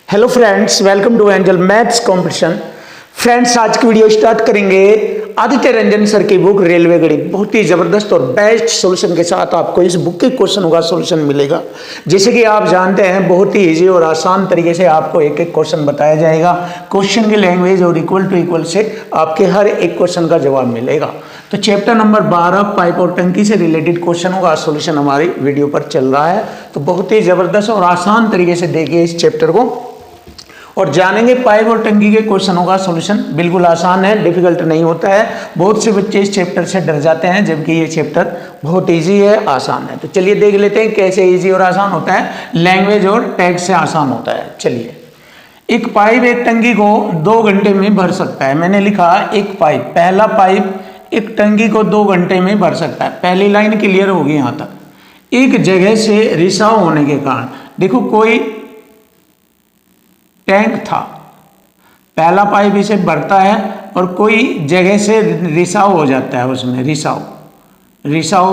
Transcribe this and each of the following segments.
Hello friends, welcome to Angel Maths Competition. Friends, आज की video start करेंगे Aditya Ranjan sir की बुक रेलवे गणित। बहुत ही जबरदस्त और बेस्ट सॉल्यूशन के साथ आपको इस बुक के क्वेश्चन का सॉल्यूशन मिलेगा। जैसे कि आप जानते हैं, बहुत ही इजी और आसान तरीके से आपको एक एक क्वेश्चन बताया जाएगा। क्वेश्चन की लैंग्वेज और इक्वल टू इक्वल से आपके हर एक क्वेश्चन का जवाब मिलेगा। तो चैप्टर नंबर 12 पाइप और टंकी से रिलेटेड क्वेश्चनों का सॉल्यूशन हमारी वीडियो पर चल रहा है। तो बहुत ही जबरदस्त और आसान तरीके से देखिए इस चैप्टर को और जानेंगे पाइप और टंकी के क्वेश्चनों का सॉल्यूशन। बिल्कुल आसान है, डिफिकल्ट नहीं होता है। बहुत से बच्चे इस चैप्टर से डर जाते हैं, जबकि ये चैप्टर बहुत इजी है, आसान है। तो चलिए देख लेते हैं कैसे इजी और आसान होता है। लैंग्वेज और टैक्स से आसान होता है। चलिए, एक पाइप एक टंकी को 2 घंटे में भर सकता है। मैंने लिखा एक पाइप, पहला पाइप एक टंकी को 2 घंटे में भर सकता है। पहली लाइन क्लियर होगी यहाँ तक। एक जगह से रिसाव होने के कारण, देखो कोई टैंक था, पहला पाइप इसे भरता है और कोई जगह से रिसाव हो जाता है, उसमें रिसाव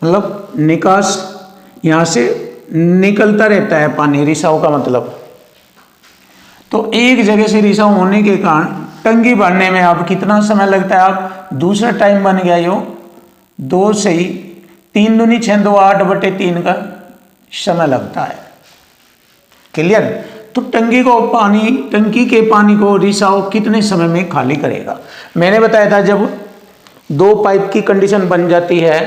मतलब निकास, यहाँ से निकलता रहता है पानी, रिसाव का मतलब। तो एक जगह से रिसाव होने के कारण टंकी भरने में अब कितना समय लगता है? आप दूसरा टाइम बन गया यो 2 से ही 3 दूनी 6 2 8/3 का समय लगता है। क्लियर? तो टंकी के पानी को रिसाव कितने समय में खाली करेगा? मैंने बताया था, जब 2 पाइप की कंडीशन बन जाती है,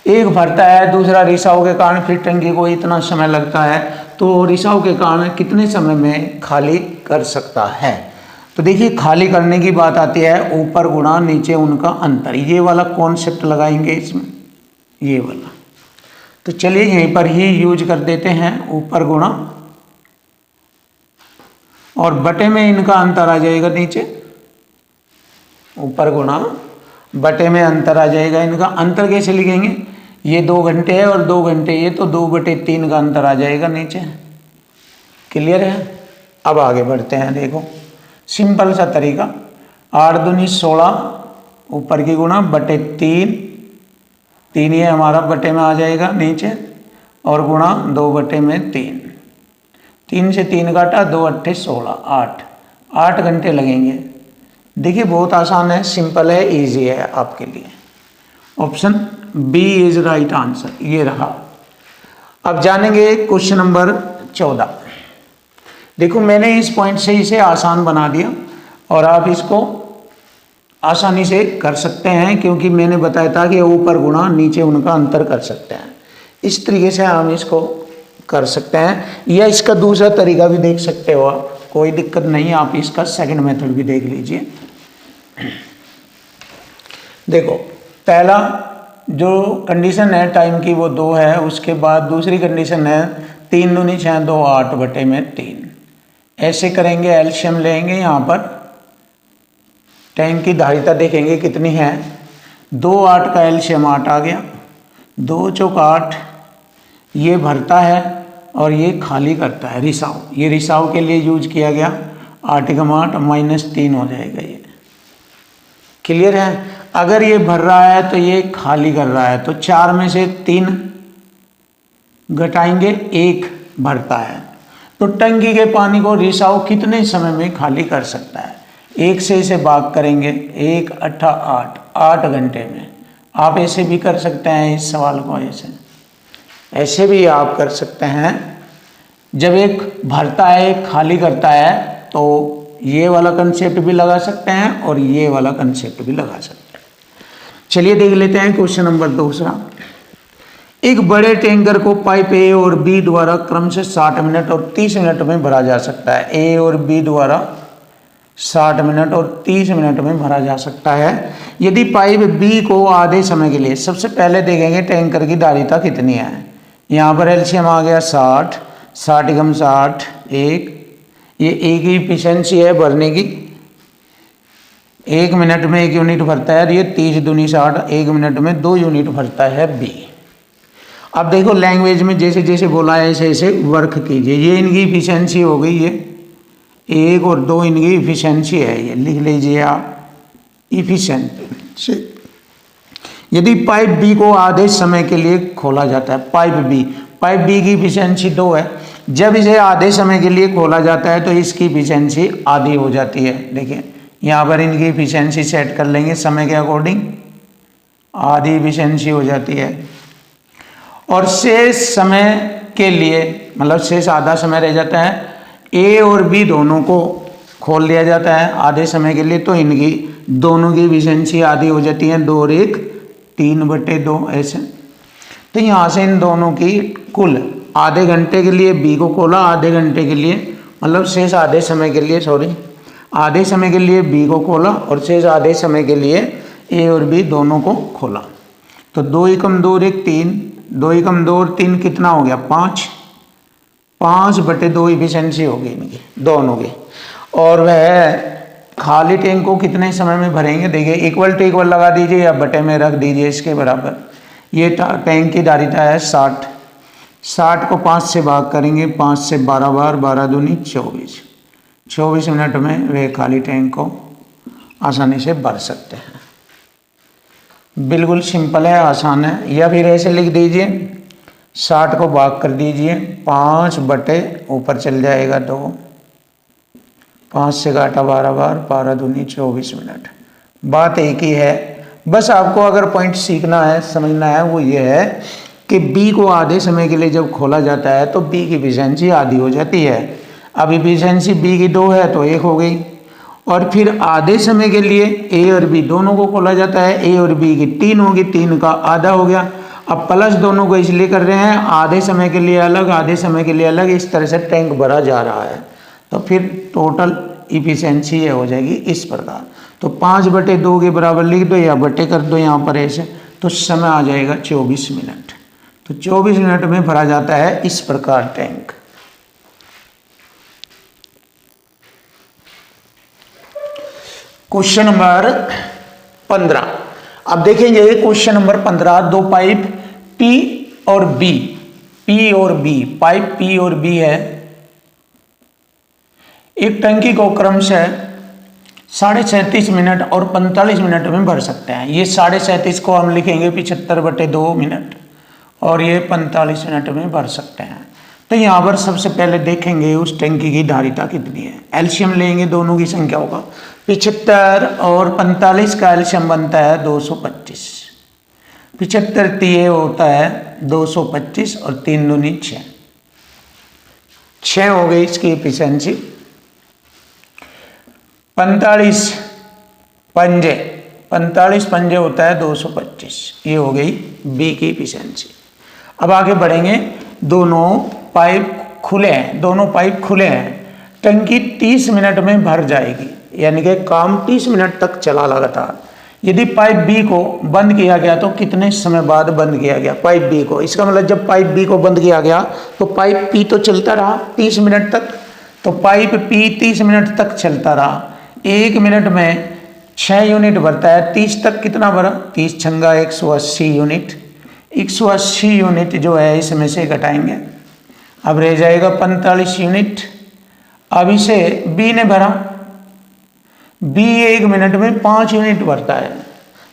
एक भरता है, दूसरा रिसाव के कारण फिर टंकी को इतना समय लगता है, तो रिसाव के कारण कितने समय में खाली कर सकता है? तो देखिए, खाली करने की बात आती है, ऊपर गुणा नीचे उनका अंतर, ये वाला कॉन्सेप्ट लगाएंगे इसमें, ये वाला। तो चलिए यहीं पर ही यूज कर देते हैं, ऊपर गुणा और बटे में इनका अंतर आ जाएगा नीचे, ऊपर गुणा बटे में अंतर आ जाएगा इनका। अंतर कैसे लिखेंगे? ये 2 घंटे है और 2 घंटे ये, तो 2/3 का अंतर आ जाएगा नीचे। क्लियर है? अब आगे बढ़ते हैं। देखो सिंपल सा तरीका, 8 दूनी 16, ऊपर की गुणा बटे 3 ये हमारा बटे में आ जाएगा नीचे, और गुणा 2/3। 3 से 3 काटा, 2 8 16, 8 घंटे लगेंगे। देखिए बहुत आसान है, सिंपल है, इजी है आपके लिए। Option B is right answer, ये रहा। अब जानेंगे क्वेश्चन नंबर 14। देखो मैंने इस पॉइंट से इसे आसान बना दिया और आप इसको आसानी से कर सकते हैं, क्योंकि मैंने बताया था कि ऊपर गुणा नीचे उनका अंतर कर सकते हैं। इस तरीके से हम इसको कर सकते हैं, या इसका दूसरा तरीका भी देख सकते हो आप, कोई दिक्कत नहीं, आप इसका सेकंड मेथड भी देख लीजिए। देखो पहला जो कंडीशन है टाइम की वो 2 है, उसके बाद दूसरी कंडीशन है 3 दूनी 6 2 8/3। ऐसे करेंगे, एलसीएम लेंगे, यहाँ पर टैंक की धारिता देखेंगे कितनी है। 2 8 का एलसीएम 8 आ गया, 2 चौक 8, ये भरता है और ये खाली करता है, रिसाव। ये रिसाव के लिए यूज किया गया, 8 × 8 -3 हो जाएगा ये। क्लियर है? अगर ये भर रहा है तो ये खाली कर रहा है, तो 4 में से 3 घटाएंगे, 1 भरता है। तो टंकी के पानी को रिसाव कितने समय में खाली कर सकता है? 1 से इसे भाग करेंगे, 1 8 8 घंटे में। आप ऐसे भी कर सकते हैं इस सवाल को, ऐसे भी आप कर सकते हैं। जब एक भरता है एक खाली करता है, तो ये वाला कंसेप्ट भी लगा सकते हैं और ये वाला कंसेप्ट भी लगा सकते हैं। चलिए देख लेते हैं क्वेश्चन नंबर 2। एक बड़े टैंकर को पाइप ए और बी द्वारा क्रम से 60 मिनट और 30 मिनट में भरा जा सकता है। ए और बी द्वारा 60 मिनट और 30 मिनट में भरा जा सकता है। यदि पाइप बी को आधे समय के लिए, सबसे पहले देखेंगे टैंकर की धारिता कितनी है। यहाँ पर एलसीएम आ गया 60, 60 × 60 1, ये ए की इफिशिएंसी है भरने की, 1 मिनट में 1 यूनिट भरता है, और ये 30 दूनी 60, 1 मिनट में 2 यूनिट भरता है बी। अब देखो लैंग्वेज में जैसे जैसे बोला है ऐसे ऐसे वर्क कीजिए। ये इनकी इफिशिएंसी हो गई, ये 1 और 2 इनकी इफिशिएंसी है, ये लिख लीजिए आप, इफिशिएंसी। यदि पाइप बी को आधे समय के लिए खोला जाता है, पाइप बी की इफिशिएंसी 2 है, जब इसे आधे समय के लिए खोला जाता है तो इसकी इफिशिएंसी आधी हो जाती है। देखिए यहाँ पर इनकी इफिशिएंसी सेट कर लेंगे समय के अकॉर्डिंग, आधी इफिशिएंसी हो जाती है। और शेष समय के लिए मतलब शेष आधा समय रह जाता है, ए और बी दोनों को खोल दिया जाता है आधे समय के लिए, तो इनकी दोनों की इफिशिएंसी आधी हो जाती है, 2 और 1 3/2 ऐसे। तो यहाँ से इन दोनों की कुल आधे घंटे के लिए बी को खोला, आधे घंटे के लिए मतलब शेष आधे समय के लिए आधे समय के लिए बी को खोला और शेष आधे समय के लिए ए और बी दोनों को खोला। तो 2 एकम 2 और 1 3, 2 एकम 2 और 3 कितना हो गया 5, 5/2 इफिशिएंसी होगी इनकी दोनों की। और वह खाली टैंक को कितने समय में भरेंगे, देखिए इक्वल टू इक्वल लगा दीजिए या बटे में रख दीजिए इसके बराबर। ये टैंक की धारिता है 60, 60 को 5 से भाग करेंगे, 5 से 12 बार, 12 दूनी 24, 24 मिनट में वे खाली टैंक को आसानी से भर सकते हैं। बिल्कुल सिंपल है, आसान है। या फिर ऐसे लिख दीजिए 60 को भाग कर दीजिए 5 बटे ऊपर चल जाएगा 2, 5 से काटा 12 बार, 12 दूनी 24 मिनट। बात एक ही है, बस आपको अगर पॉइंट सीखना है समझना है वो ये है कि बी को आधे समय के लिए जब खोला जाता है तो बी की इफिशिएंसी आधी हो जाती है। अब इफिशिएंसी बी की 2 है तो 1 हो गई। और फिर आधे समय के लिए ए और बी दोनों को खोला जाता है, ए और बी की 3 होगी, 3 का आधा हो गया। अब प्लस दोनों को इसलिए कर रहे हैं आधे समय के लिए अलग, आधे समय के लिए अलग, इस तरह से टैंक भरा जा रहा है। तो फिर टोटल इफिशिएंसी ये हो जाएगी इस प्रकार। तो 5/2 के बराबर लिख दो या बटे कर दो यहाँ पर ऐसे, तो समय आ जाएगा 24 मिनट। तो 24 मिनट में भरा जाता है इस प्रकार टैंक। Question number 15। अब देखेंगे क्वेश्चन नंबर 15, 2 पाइप पी और बी, पी और बी, पाइप पी और बी है। एक टंकी को क्रमशः 37.5 मिनट और 45 मिनट में भर सकते हैं। ये 37.5 को हम लिखेंगे 75/2 मिनट और ये 45 मिनट में भर सकते हैं। तो यहाँ पर सबसे पहले देखेंगे उस टंकी की धारिता कितनी है। एलसीएम लेंगे दोनों की संख्याओं का, 75 और 45 का एलसीएम बनता है 225। 75 तिये होता है 225 और 3 दूनी 6, 6 हो गई इसकी एफिशिएंसी। 45 पंजे होता है 225, ये हो गई बी की एफिशिएंसी। अब आगे बढ़ेंगे, दोनों पाइप खुले हैं, टंकी 30 मिनट में भर जाएगी, यानी कि काम 30 मिनट तक चला लगातार। यदि पाइप बी को बंद किया गया तो कितने समय बाद बंद किया गया पाइप बी को, इसका मतलब जब पाइप बी को बंद किया गया तो पाइप पी तो चलता रहा 30 मिनट तक, तो पाइप पी 30 मिनट तक चलता रहा। 1 मिनट में 6 यूनिट भरता है, 30 तक कितना भरा, 30 छंगा 180 यूनिट, 180 यूनिट जो है इसमें से घटाएंगे, अब रह जाएगा 45 यूनिट। अब इसे बी ने भरा, बी 1 मिनट में 5 यूनिट भरता है,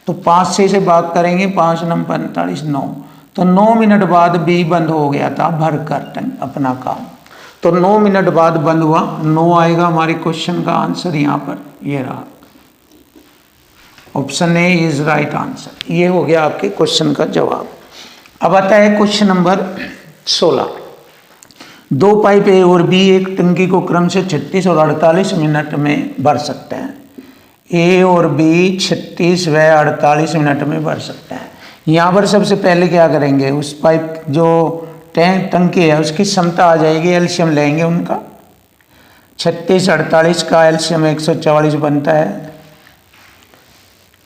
तो 5 से इसे भाग करेंगे, 5 9 45 9, तो 9 मिनट बाद बी बंद हो गया था भर कर अपना काम। तो 9 मिनट बाद बंद हुआ, 9 आएगा हमारे क्वेश्चन का आंसर यहाँ पर, ये रहा option a is right answer. ये हो गया आपके क्वेश्चन का जवाब। अब आता है क्वेश्चन नंबर 16। 2 पाइप ए और बी एक टंकी को क्रम से 36 और 48 मिनट में भर सकते हैं। ए और बी 36 व 48 मिनट में भर सकते हैं। यहाँ पर सबसे पहले क्या करेंगे, उस पाइप जो टंकी है उसकी क्षमता आ जाएगी, एलसीएम लेंगे उनका। 36 48 का एलसीएम 144 बनता है।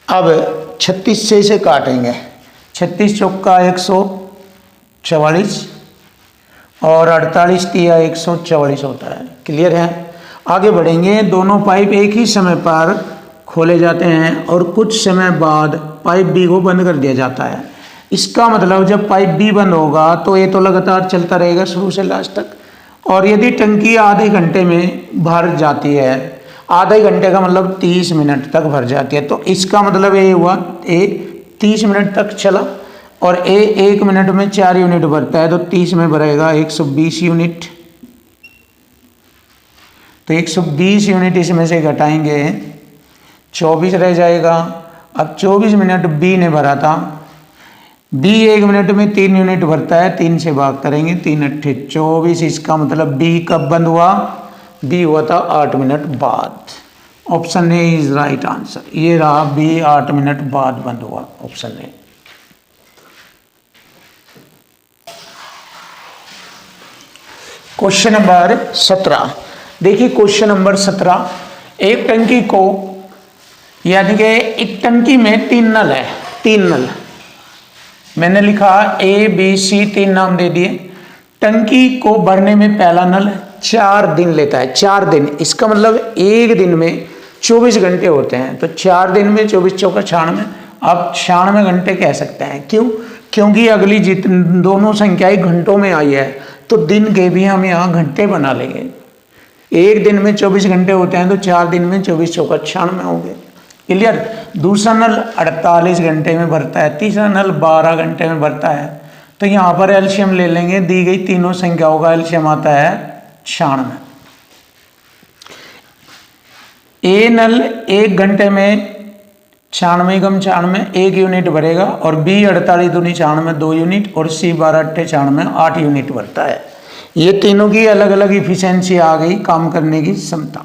अब 36 से इसे काटेंगे, 36 चौका 144 और 48 तिया 144 होता है। क्लियर है। आगे बढ़ेंगे, दोनों पाइप एक ही समय पर खोले जाते हैं और कुछ समय बाद पाइप बी को बंद कर दिया जाता है। इसका मतलब जब पाइप बी बंद होगा तो ये तो लगातार चलता रहेगा शुरू से लास्ट तक, और यदि टंकी आधे घंटे में भर जाती है, आधे घंटे का मतलब 30 मिनट तक भर जाती है, तो इसका मतलब ये हुआ ए 30 मिनट तक चला और ए 1 मिनट में 4 यूनिट भरता है, तो 30 में भरेगा 120 यूनिट। तो 120 यूनिट इसमें से घटाएंगे 24 रह जाएगा। अब 24 मिनट बी ने भरा था, बी 1 मिनट में 3 यूनिट भरता है, 3 से भाग करेंगे, 3 अट्ठे 24। इसका मतलब बी कब बंद हुआ? बी हुआ था 8 मिनट बाद। Option a is right answer. ये रहा बी 8 मिनट बाद बंद हुआ, ऑप्शन ए। क्वेश्चन नंबर 17 देखिए, क्वेश्चन नंबर 17, एक टंकी को यानी कि एक टंकी में 3 नल है, 3 नल मैंने लिखा ए बी सी, 3 नाम दे दिए। टंकी को भरने में पहला नल 4 दिन लेता है, 4 दिन। इसका मतलब एक दिन में 24 घंटे होते हैं, तो 4 दिन में 24 चौका 96, आप 96 घंटे कह सकते हैं। क्यों? क्योंकि अगली दोनों संख्याएं घंटों में आई है, तो दिन के भी हम यहाँ घंटे बना लेंगे। एक दिन में 24 घंटे होते हैं, तो 4 दिन में 24 चौका 96 होंगे। क्लियर? दूसरा नल 48 घंटे में भरता है, तीसरा नल 12 घंटे में भरता है। तो यहाँ पर एलसीएम ले लेंगे, दी गई तीनों संख्याओं का एलसीएम आता है 96। ए नल 1 घंटे में 96 कम 96 1 यूनिट भरेगा, और बी 48 दूनी 96 2 यूनिट, और सी 12 अट्ठे 96 8 यूनिट भरता है। ये तीनों की अलग अलग इफिशिएंसी आ गई, काम करने की क्षमता।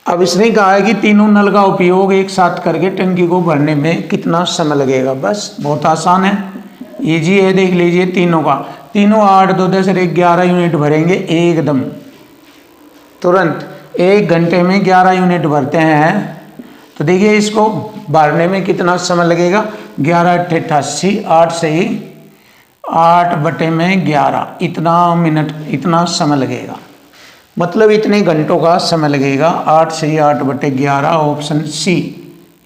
अब इसने कहा है कि तीनों नल का उपयोग एक साथ करके टंकी को भरने में कितना समय लगेगा। बस बहुत आसान है, इजी है, देख लीजिए तीनों का। तीनों 8 2 10 11 यूनिट भरेंगे एकदम तुरंत। 1 घंटे में 11 यूनिट भरते हैं, तो देखिए इसको भरने में कितना समय लगेगा। 11 अट्ठे 88, 8 से ही 8 बटे में 11, इतना मिनट, इतना समय लगेगा, मतलब इतने घंटों का समय लगेगा। 8 से ही 8 बटे 11, ऑप्शन सी।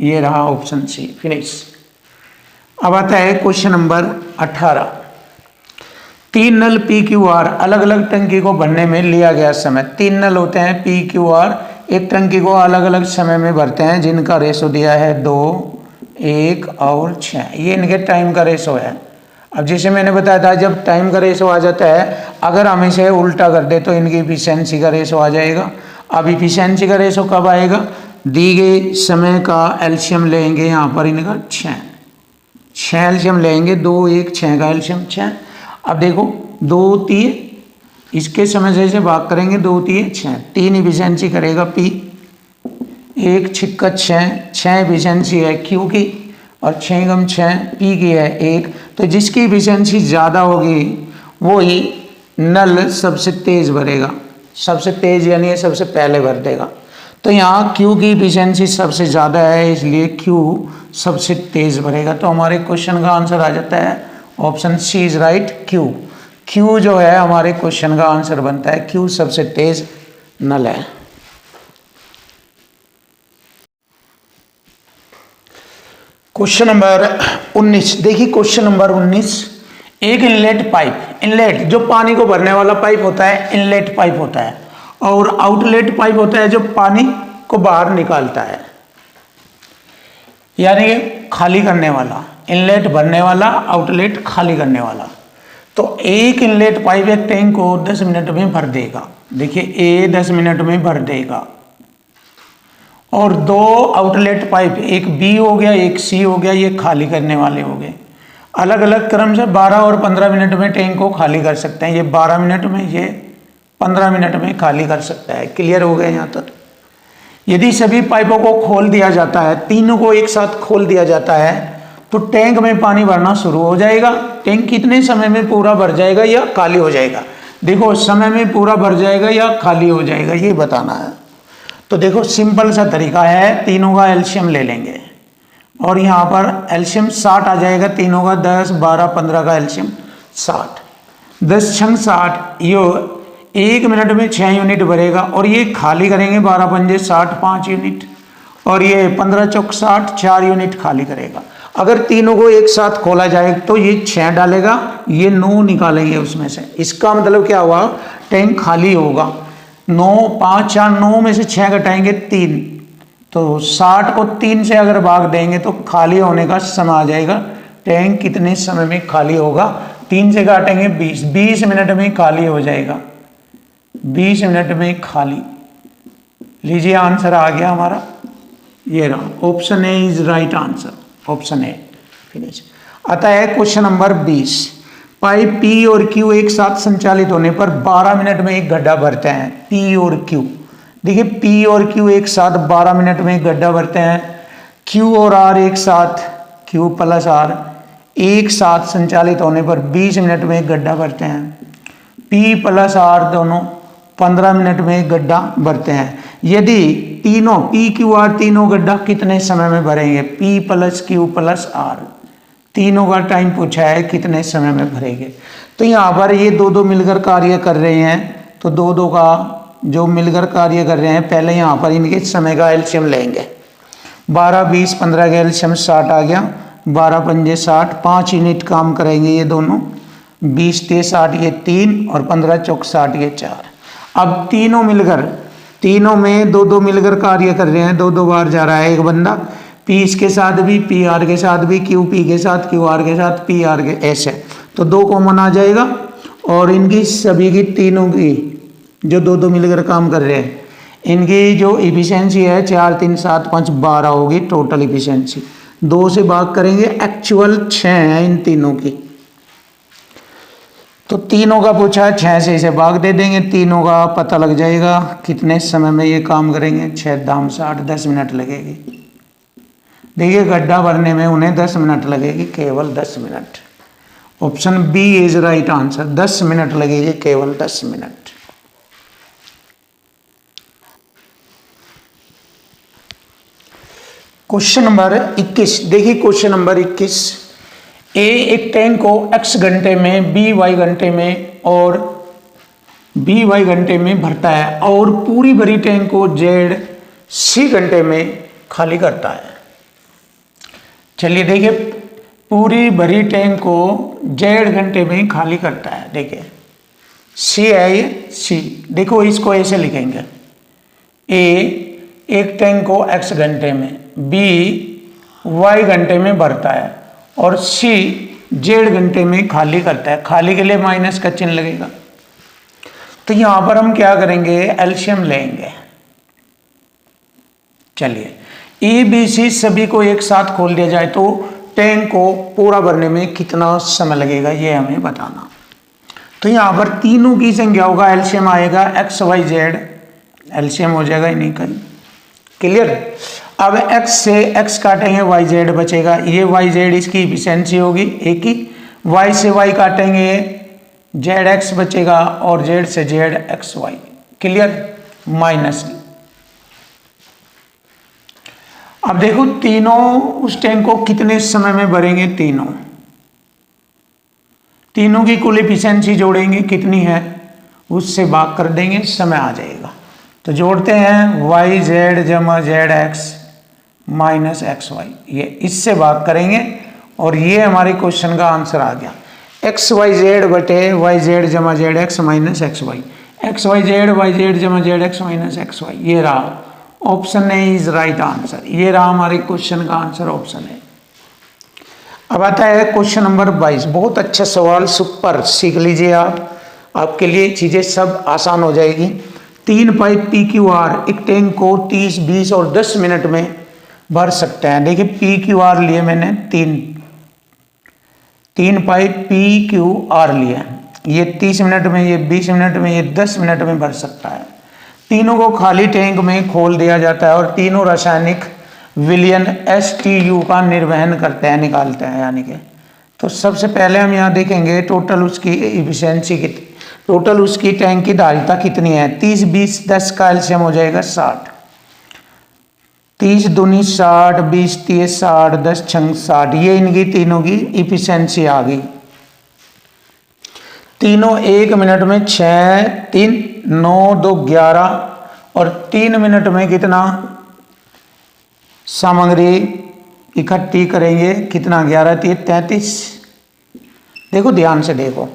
ये रहा ऑप्शन सी, फिनिश। अब आता है क्वेश्चन नंबर 18, 3 नल पी क्यू आर अलग अलग टंकी को भरने में लिया गया समय। 3 नल होते हैं पी क्यू आर, एक टंकी को अलग अलग समय में भरते हैं, जिनका रेशो दिया है 2 1 और 6। ये इनके टाइम का रेशो है। अब जैसे मैंने बताया था, जब टाइम का रेशो आ जाता है, अगर हम इसे उल्टा कर दे तो इनकी इफिशिएंसी का रेशो आ जाएगा। अब इफिशिएंसी का रेशो कब आएगा? दी गई समय का एलसीएम लेंगे, यहाँ पर इनका 6 एलसीएम लेंगे, 2 1 6 का एलसीएम 6। अब देखो 2 3 इसके समय से भाग करेंगे, 2 3 6, 3 इफिशिएंसी करेगा पी, 1 6 6 इफिशिएंसी है क्यू की, और 6 कम 6 पी की है 1। तो जिसकी इफिशिएंसी ज़्यादा होगी वो ही नल सबसे तेज़ भरेगा, सबसे तेज़ यानी सबसे पहले भर देगा। तो यहाँ क्यू की इफिशिएंसी सबसे ज़्यादा है, इसलिए क्यू सबसे तेज़ भरेगा। तो हमारे क्वेश्चन का आंसर आ जाता है option C is right, Q. Q जो है हमारे क्वेश्चन का आंसर बनता है, क्यू सबसे तेज़ नल है। क्वेश्चन नंबर 19 देखिए, क्वेश्चन नंबर 19, एक इनलेट पाइप, इनलेट जो पानी को भरने वाला पाइप होता है, इनलेट पाइप होता है, और आउटलेट पाइप होता है जो पानी को बाहर निकालता है, यानी कि खाली करने वाला। इनलेट भरने वाला, आउटलेट खाली करने वाला। तो एक इनलेट पाइप एक टैंक को 10 मिनट में भर देगा। देखिए ए 10 मिनट में भर देगा, और 2 आउटलेट पाइप, एक बी हो गया एक सी हो गया, ये खाली करने वाले हो गए। अलग अलग क्रम से 12 और 15 मिनट में टैंक को खाली कर सकते हैं। ये 12 मिनट में, ये 15 मिनट में खाली कर सकता है। क्लियर हो गया यहाँ तक? यदि सभी पाइपों को खोल दिया जाता है, तीनों को एक साथ खोल दिया जाता है, तो टैंक में पानी भरना शुरू हो जाएगा। टैंक कितने समय में पूरा भर जाएगा या खाली हो जाएगा? देखो समय में पूरा भर जाएगा या खाली हो जाएगा, ये बताना है। तो देखो सिंपल सा तरीका है, तीनों का एलसीएम ले लेंगे, और यहाँ पर एलसीएम 60 आ जाएगा तीनों का। 10 12 15 का एलसीएम 60, 10 छंग 60, ये 1 मिनट में 6 यूनिट भरेगा, और ये खाली करेंगे 12 पंजे 60 5 यूनिट, और ये 15 चौक 60 4 यूनिट खाली करेगा। अगर तीनों को एक साथ खोला जाए तो ये 6 डालेगा, ये 9 निकालेंगे उसमें से। इसका मतलब क्या हुआ? टैंक खाली होगा। 9 5 4 9 में से 6 घटाएंगे 3, तो 60 को 3 से अगर भाग देंगे तो खाली होने का समय आ जाएगा। टैंक कितने समय में खाली होगा? 3 से काटेंगे 20 मिनट में खाली हो जाएगा। 20 मिनट में खाली, लीजिए आंसर आ गया हमारा, ये रहा, option a is right answer, option A. Finish. आता है क्वेश्चन नंबर 20। पाइप पी और क्यू एक साथ संचालित होने पर 12 मिनट में एक गड्ढा भरते हैं। पी और क्यू, देखिए पी और क्यू एक साथ 12 मिनट में एक गड्ढा भरते हैं। क्यू और आर एक साथ, क्यू प्लस आर एक साथ संचालित होने पर 20 मिनट में एक गड्ढा भरते हैं। पी प्लस आर दोनों 15 मिनट में एक गड्ढा भरते हैं। यदि तीनों पी क्यू आर तीनों गड्ढा कितने समय में भरेंगे? P plus Q plus R तीनों का टाइम पूछा है, कितने समय में भरेंगे। तो यहाँ पर ये दो दो मिलकर कार्य कर रहे हैं, तो दो दो का जो मिलकर कार्य कर रहे हैं, पहले यहाँ पर इनके समय का एलसीएम लेंगे। 12 20 15 का एलसीएम 60 आ गया। 12 पंजे 60, 5 यूनिट काम करेंगे ये दोनों। 20 ते 60 ये 3 और 15 चौक 60 ये 4। अब तीनों मिलकर, तीनों में दो दो मिलकर कार्य कर रहे हैं, दो दो बार जा रहा है एक बंदा। पी इसके साथ भी, पी आर के साथ भी, क्यू पी के साथ, क्यू आर के साथ, पी आर के, ऐसे तो 2 कॉमन आ जाएगा। और इनकी सभी की तीनों की जो दो दो मिलकर काम कर रहे हैं, इनकी जो इफिशियंसी है 4 3 7 5 12 होगी टोटल इफिशियंसी। 2 से भाग करेंगे, एक्चुअल 6 है इन तीनों की। तो तीनों का पूछा है, 6 से इसे भाग दे देंगे, तीनों का पता लग जाएगा कितने समय में ये काम करेंगे। 6 दाम 60, 10 मिनट लगेगी। देखिए गड्ढा भरने में उन्हें 10 मिनट लगेगी, केवल 10 minute. Option B is right answer, 10 minute लगेगी, केवल 10 मिनट। क्वेश्चन नंबर 21, देखिए क्वेश्चन नंबर 21। ए एक टैंक को x घंटे में, बी y घंटे में और बी y घंटे में भरता है और पूरी भरी टैंक को z c घंटे में खाली करता है। चलिए देखिए, पूरी भरी टैंक को z घंटे में खाली करता है। देखिए c है ये, c, देखो इसको ऐसे लिखेंगे, a एक टैंक को x घंटे में, b y घंटे में भरता है और c z घंटे में खाली करता है। खाली के लिए माइनस का चिन्ह लगेगा। तो यहां पर हम क्या करेंगे, एलसीएम लेंगे। चलिए ए बी सी सभी को एक साथ खोल दिया जाए तो टैंक को पूरा भरने में कितना समय लगेगा, ये हमें बताना। तो यहां पर तीनों की संख्या होगा, एलसीएम आएगा एक्स वाई जेड, एलसीएम हो जाएगा इन्हीं का। क्लियर। अब x से x काटेंगे, वाई जेड बचेगा, ये वाई जेड इसकी इफिशियंसी होगी एक ही। y से y काटेंगे, जेड एक्स बचेगा और z से Z X Y. Clear. Minus. अब देखो तीनों उस टैंक को कितने समय में भरेंगे, तीनों की कुल इफिशियंसी जोड़ेंगे, कितनी है उससे भाग कर देंगे, समय आ जाएगा। तो जोड़ते हैं वाई जेड जमा Z x minus x Y, ये इससे भाग करेंगे और ये हमारे क्वेश्चन का आंसर आ गया। एक्स वाई जेड बटे वाई जेड जमा Z x minus x y, x y Z जमा Z x minus x Y, ये रहा option a is right answer. ये रहा हमारे क्वेश्चन का आंसर, ऑप्शन ए। अब आता है क्वेश्चन नंबर 22। बहुत अच्छा सवाल, सुपर, सीख लीजिए आप, आपके लिए चीजें सब आसान हो जाएगी। 3 पाइप पी क्यू आर एक टैंक को 30 20 और 10 मिनट में भर सकते हैं। देखिए पी क्यू आर लिए मैंने, तीन पाइप पी क्यू आर लिए, ये 30 मिनट में, ये 20 मिनट में, ये 10 मिनट में भर सकता है। तीनों को खाली टैंक में खोल दिया जाता है और तीनों रासायनिक विलयन STU का निर्वहन करते हैं, निकालते हैं यानी कि। तो सबसे पहले हम यहाँ देखेंगे टोटल उसकी इफिशियंसी कितनी, टोटल उसकी टैंक की धारिता कितनी है। 30 20 10 का एलसीएम हो जाएगा 60, 30 दूनी 60, 20 30 60, 10 छंग 60, ये इनकी तीनों की इफिशियंसी आ गई। तीनों 1 मिनट में 6 3 9 2 11 और 3 मिनट में कितना सामग्री इकट्ठी करेंगे, कितना 11 3 33। देखो ध्यान से देखो,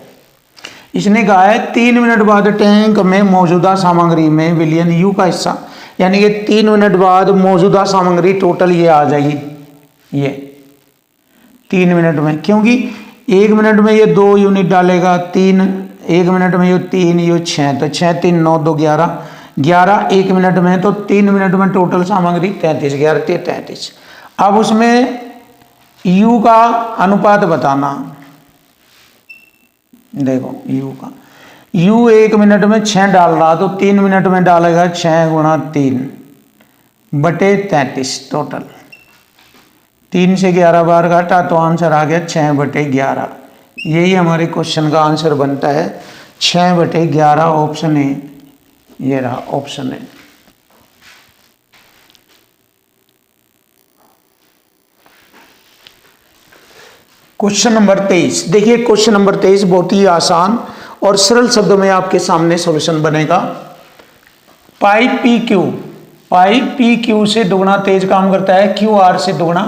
इसने कहा है 3 मिनट बाद टैंक में मौजूदा सामग्री में विलयन यू का हिस्सा, यानी कि 3 मिनट बाद मौजूदा सामग्री टोटल ये आ जाएगी, ये 3 मिनट में, क्योंकि 1 मिनट में ये 2 यूनिट डालेगा, 3 1 मिनट में ये 3 ये 6, तो 6 3 9 2 11, 11 1 मिनट में, तो 3 मिनट में टोटल सामग्री 33, 11 33। अब उसमें U का अनुपात बताना। देखो U 1 मिनट में 6 डाल रहा, तो 3 मिनट में डालेगा 6 गुणा 3 बटे 33 टोटल। 3 से 11 बार काटा तो आंसर आ गया 6 बटे 11। यही हमारे क्वेश्चन का आंसर बनता है 6 बटे 11, ऑप्शन ए। ये रहा ऑप्शन ए। क्वेश्चन नंबर 23, देखिए क्वेश्चन नंबर 23 बहुत ही आसान और सरल शब्दों में आपके सामने सॉल्यूशन बनेगा। पाइप पी क्यू से दुगना तेज काम करता है, क्यू आर से दुगना,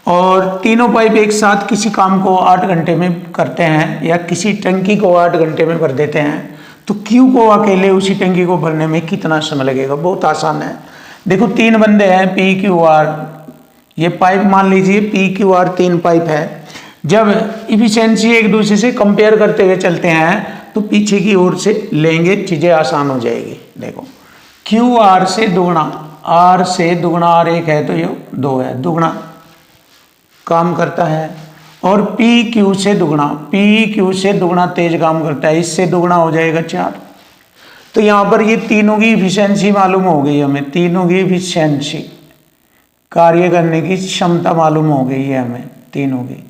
और तीनों पाइप एक साथ किसी काम को 8 घंटे में करते हैं या किसी टंकी को 8 घंटे में भर देते हैं, तो क्यू को अकेले उसी टंकी को भरने में कितना समय लगेगा? बहुत आसान है। देखो 3 बंदे हैं पी क्यू आर, ये पाइप मान लीजिए पी क्यू आर 3 पाइप है। जब इफिशिएंसी एक दूसरे से कंपेयर करते हुए चलते हैं तो पीछे की ओर से लेंगे, चीजें आसान हो जाएगी। देखो क्यू आर से दुगना, आर से दुगना, आर 1 है तो ये 2 है, दुगना काम करता है। और पी क्यू से दुगना तेज काम करता है, इससे दुगना हो जाएगा 4। तो यहां पर ये तीनों की इफिशिएंसी मालूम हो गई हमें, तीनों की इफिशिएंसी, कार्य करने की क्षमता मालूम हो गई है हमें तीनों की।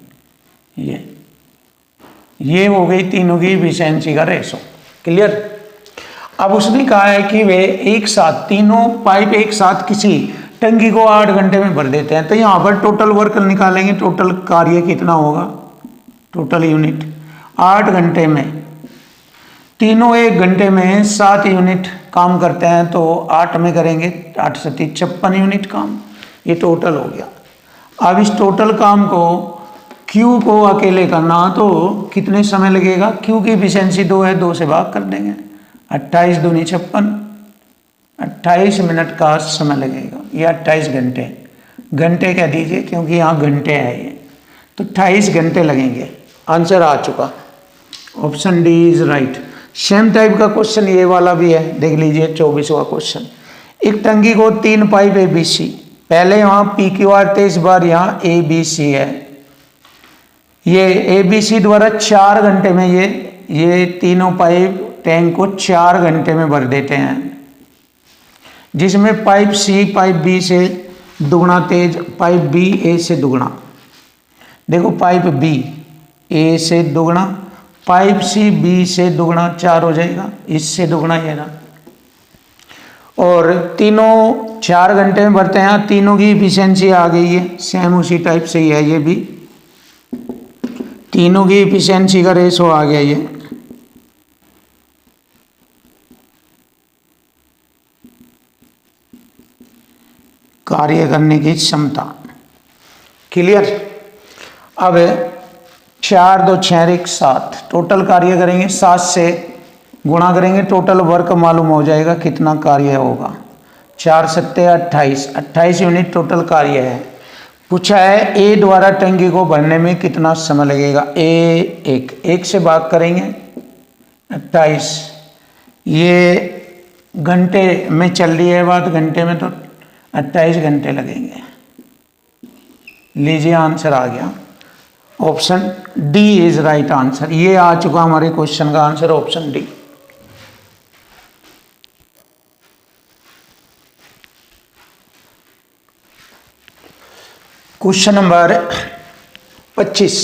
ये हो गई तीनों की इफिशिएंसी का रेशो। क्लियर? अब उसने कहा है कि वे एक साथ, तीनों पाइप एक साथ किसी टंकी को 8 घंटे में भर देते हैं। तो यहाँ पर टोटल वर्क निकालेंगे, टोटल कार्य कितना होगा, टोटल यूनिट 8 घंटे में, तीनों 1 घंटे में 7 यूनिट काम करते हैं, तो 8 में करेंगे 8 से 56 यूनिट काम, ये टोटल हो गया। अब इस टोटल काम को Q को अकेले करना तो कितने समय लगेगा? Q की इफिशिएंसी 2 है, 2 से भाग कर देंगे, 28 दूनी 56, 28 मिनट का समय लगेगा, ये 28 घंटे कह दीजिए क्योंकि यहाँ घंटे है ये, तो 28 घंटे लगेंगे। आंसर आ चुका, option D is right. Same type का क्वेश्चन ये वाला भी है, देख लीजिए 24वां क्वेश्चन। एक टंकी को 3 पाइप ABC, पहले यहाँ PQR 23 बार, यहाँ ABC है, ये ABC द्वारा 4 घंटे में ये तीनों पाइप टैंक को 4 घंटे में भर देते हैं, जिसमें पाइप C पाइप B से दुगना तेज, पाइप B A से दुगना। देखो पाइप B A से दुगना, पाइप C B से दुगना, 4 हो जाएगा, इससे दुगना ये ना, और तीनों 4 घंटे में भरते हैं। तीनों की इफिशिएंसी आ गई है, सेम उसी टाइप से ही है, ये भी तीनों की इफिशिएंसी का रेशो आ गया ये। कार्य करने की क्षमता। क्लियर? अब 4 2 6 1 7, टोटल कार्य करेंगे, 7 से गुणा करेंगे, टोटल वर्क मालूम हो जाएगा कितना कार्य होगा। 4 7 28, 28 यूनिट टोटल कार्य है। पूछा है ए द्वारा टंकी को भरने में कितना समय लगेगा। ए 1 से भाग करेंगे 28, ये घंटे में चल रही है बात, घंटे में तो 28 घंटे लगेंगे। लीजिए आंसर आ गया, option D is right answer. ये आ चुका हमारे क्वेश्चन का answer, option D. Question number 25,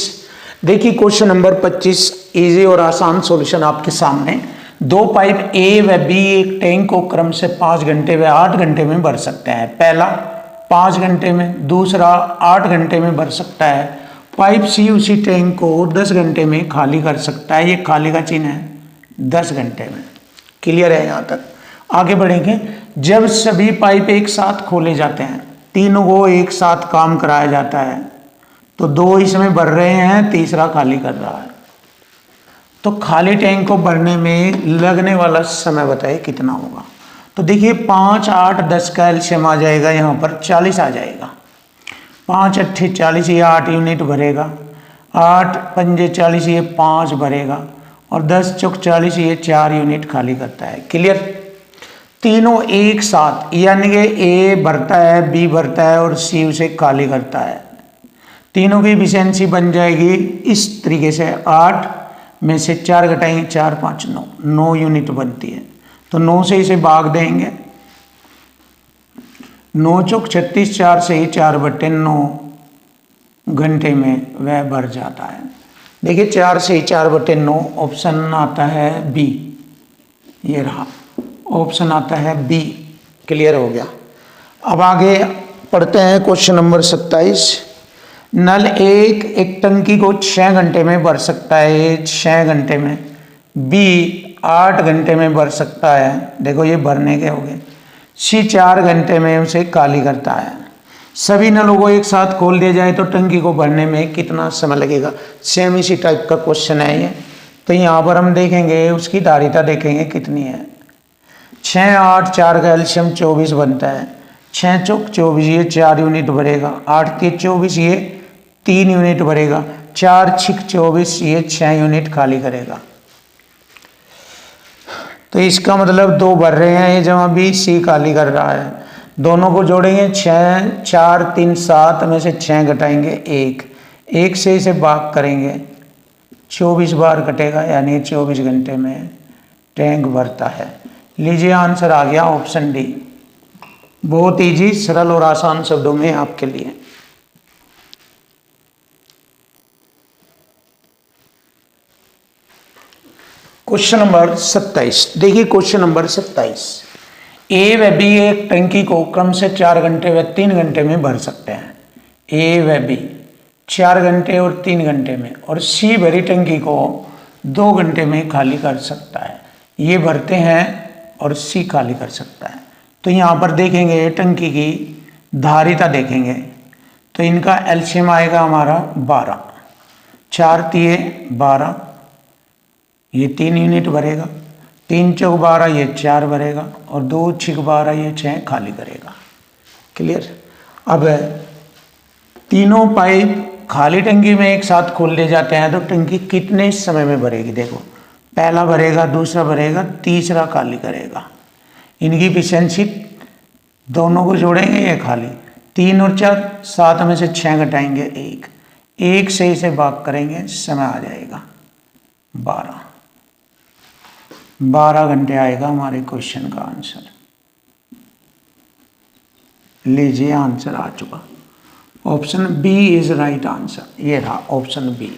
देखिए क्वेश्चन नंबर 25 इजी और आसान सॉल्यूशन आपके सामने। 2 पाइप ए व बी एक टैंक को क्रम से 5 घंटे व 8 घंटे में भर सकते हैं। पहला 5 घंटे में, दूसरा 8 घंटे में भर सकता है। पाइप सी उसी टैंक को 10 घंटे में खाली कर सकता है, ये खाली का चिन्ह है, 10 घंटे में। क्लियर है यहाँ तक? आगे बढ़ेंगे। जब सभी पाइप एक साथ खोले जाते हैं, तीनों को एक साथ काम कराया जाता है, तो 2 इसमें भर रहे हैं, तीसरा खाली कर रहा है, तो खाली टैंक को भरने में लगने वाला समय बताइए कितना होगा। तो देखिए 5 8 10 का एलसीएम आ जाएगा, यहाँ पर 40 आ जाएगा। 5 8 40, ये 8 यूनिट भरेगा, 8 पंजे 40, ये 5 भरेगा, और 10 चौक 40, ये 4 यूनिट खाली करता है। क्लियर? तीनों एक साथ, यानी कि ए भरता है, बी भरता है और सी उसे खाली करता है। तीनों की एफिशिएंसी बन जाएगी इस तरीके से, 8 में से 4 घटाएंगे, 4 5 9, 9 यूनिट बनती है। तो 9 से इसे भाग देंगे, 9 चौक 36, 4 से ही 4/9 घंटे में वह भर जाता है। देखिए 4 से ही 4/9 ऑप्शन आता है बी, ये रहा ऑप्शन आता है बी। क्लियर हो गया। अब आगे पढ़ते हैं क्वेश्चन नंबर 27। नल एक टंकी को 6 घंटे में भर सकता है, 6 घंटे में। बी 8 घंटे में भर सकता है, देखो ये भरने के हो गए। सी 4 घंटे में उसे खाली करता है। सभी नलों को एक साथ खोल दिया जाए तो टंकी को भरने में कितना समय लगेगा। सेम इसी टाइप का क्वेश्चन है ये। तो यहाँ पर हम देखेंगे उसकी धारिता देखेंगे कितनी है। 6 8 4 का एल्शियम 24 बनता है। 6 चौक 24, ये 4 यूनिट भरेगा। 8 के 24, ये 3 यूनिट भरेगा। 4 6 24, ये 6 यूनिट खाली करेगा। तो इसका मतलब 2 भर रहे हैं, ये जमा बी, सी खाली कर रहा है। दोनों को जोड़ेंगे, 6 4 3 7 में से 6 घटाएंगे 1 से इसे भाग करेंगे, 24 बार कटेगा, यानी 24 घंटे में टैंक भरता है। लीजिए आंसर आ गया ऑप्शन डी। बहुत इजी, सरल और आसान शब्दों में आपके लिए। Question number 27। देखिए क्वेश्चन नंबर 27। ए व बी एक टंकी को क्रम से 4 घंटे व 3 घंटे में भर सकते हैं। ए व बी 4 घंटे और 3 घंटे में, और सी भरी टंकी को 2 घंटे में खाली कर सकता है। ये भरते हैं और सी खाली कर सकता है। तो यहाँ पर देखेंगे टंकी की धारिता देखेंगे, तो इनका एलसीएम आएगा हमारा 12। 4 तिये 12, ये 3 यूनिट भरेगा। 3 चौक 12, ये 4 भरेगा, और 2 6 12, ये 6 खाली करेगा। क्लियर। अब तीनों पाइप खाली टंकी में एक साथ खोल दिए जाते हैं तो टंकी कितने समय में भरेगी। देखो पहला भरेगा, दूसरा भरेगा, तीसरा खाली करेगा। इनकी एफिशिएंसी दोनों को जोड़ेंगे, ये खाली। 3 और 4 7 में से 6 घटाएंगे 1 से इसे भाग करेंगे, समय आ जाएगा 12 घंटे आएगा हमारे क्वेश्चन का आंसर। लीजिए आंसर आ चुका। Option B is right answer, ये रहा ऑप्शन बी।